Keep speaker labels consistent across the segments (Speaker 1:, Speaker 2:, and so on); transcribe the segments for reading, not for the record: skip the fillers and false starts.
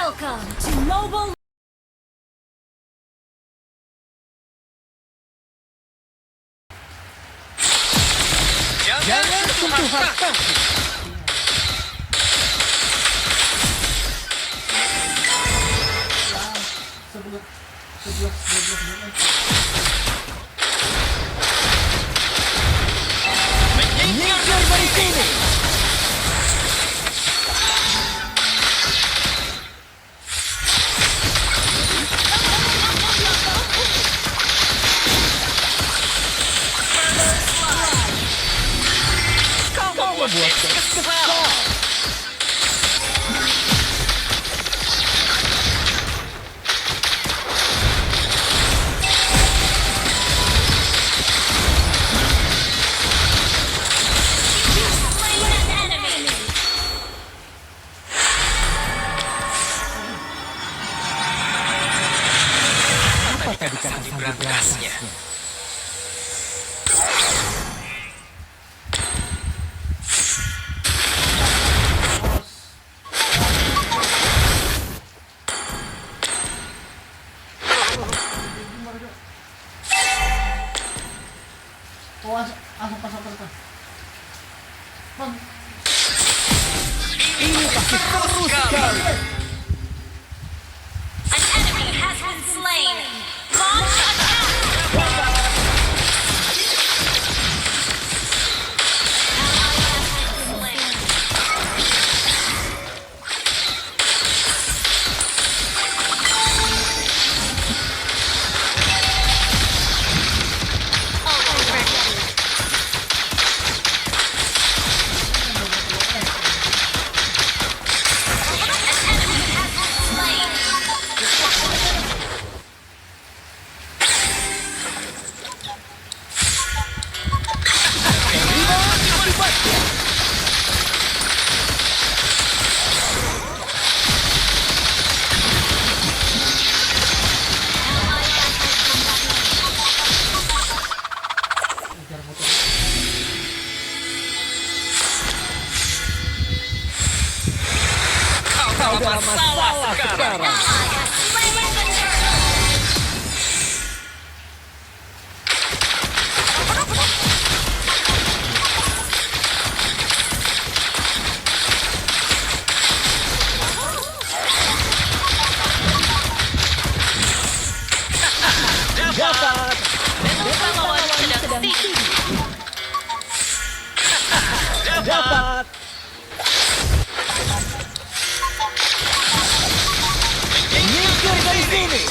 Speaker 1: Welcome to Mobile.
Speaker 2: Jangan sentuh harta. Menyingkir dari sini. Buat kesal. Apa tadi kata sandi berangkasnya? Ini pasti seru sekali.
Speaker 1: An enemy has been slain. Launch attack.
Speaker 2: Kau dalam masalah sekarang. Dapat.
Speaker 1: Memang lawan sedang tinggi.
Speaker 2: Dapat. Menyingkir dari sini.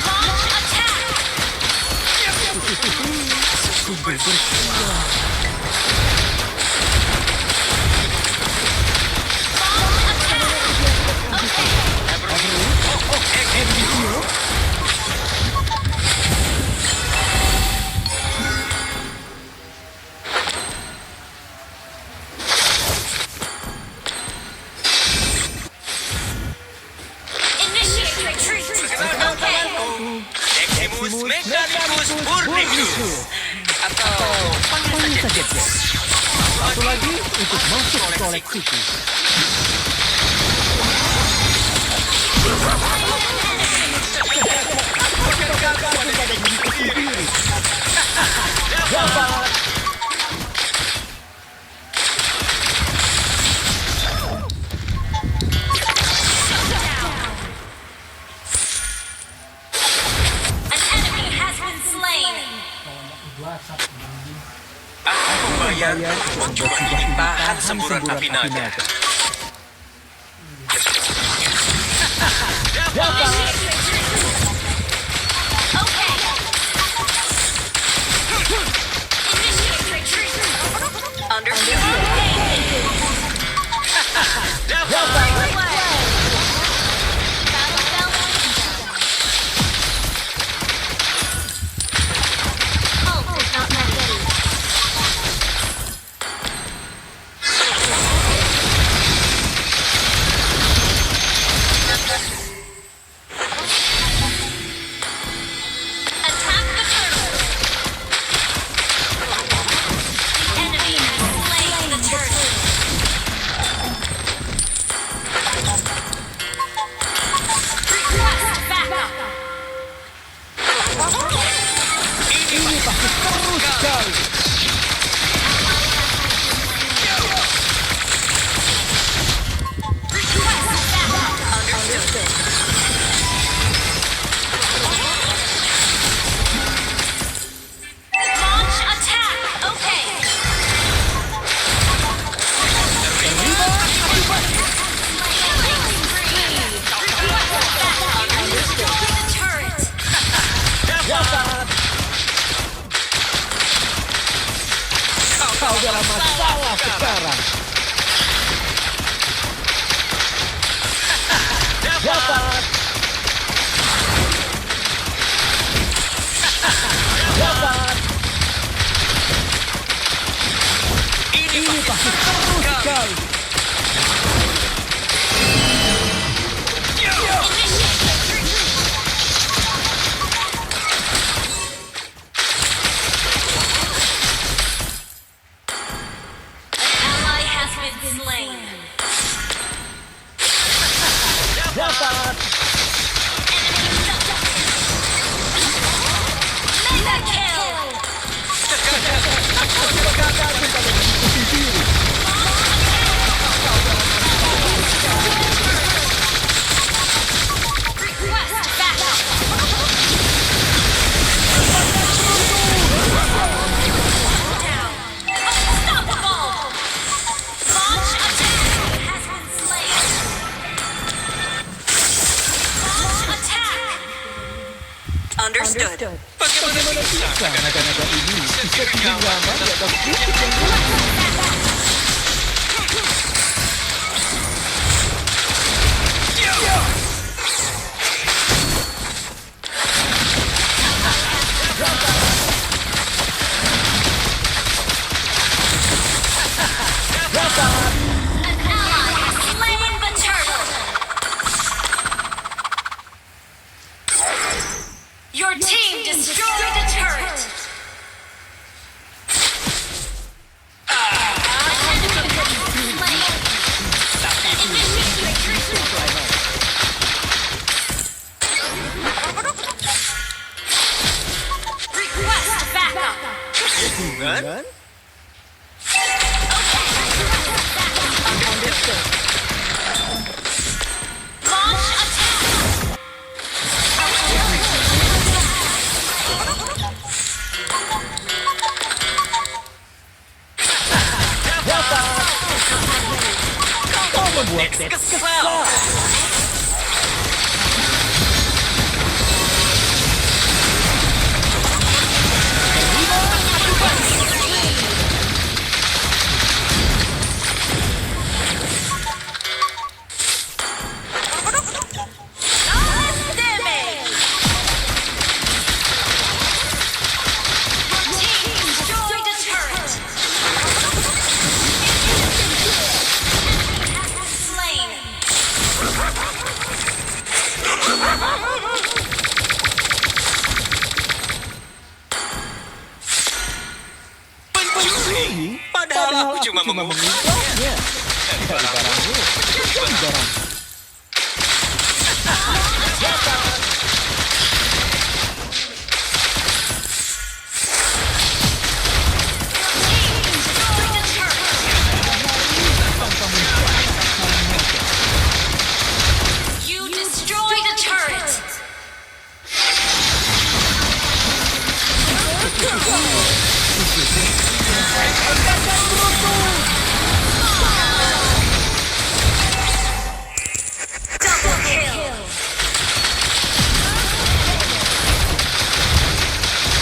Speaker 1: Launch attack.
Speaker 2: Sumber bersinar.
Speaker 1: Initiate retreat. Okay.
Speaker 3: Eximus Mechanicus Burnicus atau panggil saja dia.
Speaker 2: Satu lagi untuk masuk koleksiku. Dapat.
Speaker 1: An enemy has been slain.
Speaker 3: Aku membayar untuk cuma ingin tahan semburan api naga.
Speaker 2: Dapat.
Speaker 1: Okay. Initiate retreat. Understood.
Speaker 2: Dapat. Ini pasti seru sekali.
Speaker 1: Ally has been slain.
Speaker 2: Dapat.
Speaker 1: Mega kill. Request backup. Down. Unstoppable. Launch attack has been slain. Launch attack.
Speaker 4: Understood.
Speaker 3: Bagaimana bisa
Speaker 2: Naga-naga ini bisa tinggi lama di atas bukit yang
Speaker 1: An ally has slain the turtle. Your team destroyed a turret. Request backup.
Speaker 2: hubungan.
Speaker 1: Launch attack.
Speaker 2: Kau membuat Dex kesal.
Speaker 1: Damage. Your team destroyed a turret. Slain.
Speaker 3: pencuri? Padahal aku cuma
Speaker 2: mengubahnya. Dari barangmu. Dari barang.
Speaker 1: Destroyed a turret. You destroyed a turret. Double kill.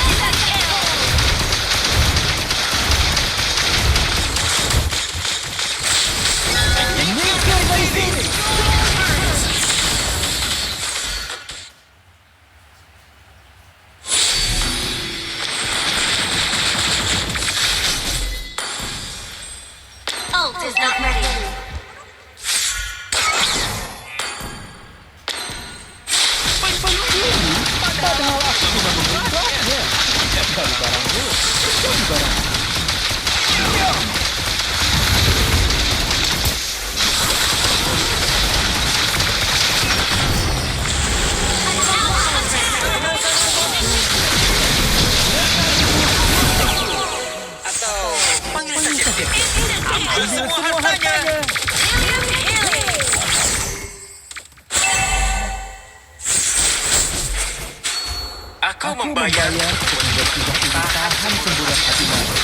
Speaker 1: Mega kill.
Speaker 2: Minggir dari sini.
Speaker 1: Ult is not ready.
Speaker 2: Padahal aku cuma mengubahnya. Dari barangmu. Dari barang.
Speaker 3: Atau panggil saja dia. Ambil semua hartanya. Aku membayar
Speaker 2: untuk membuat tidak tahan semburan hati.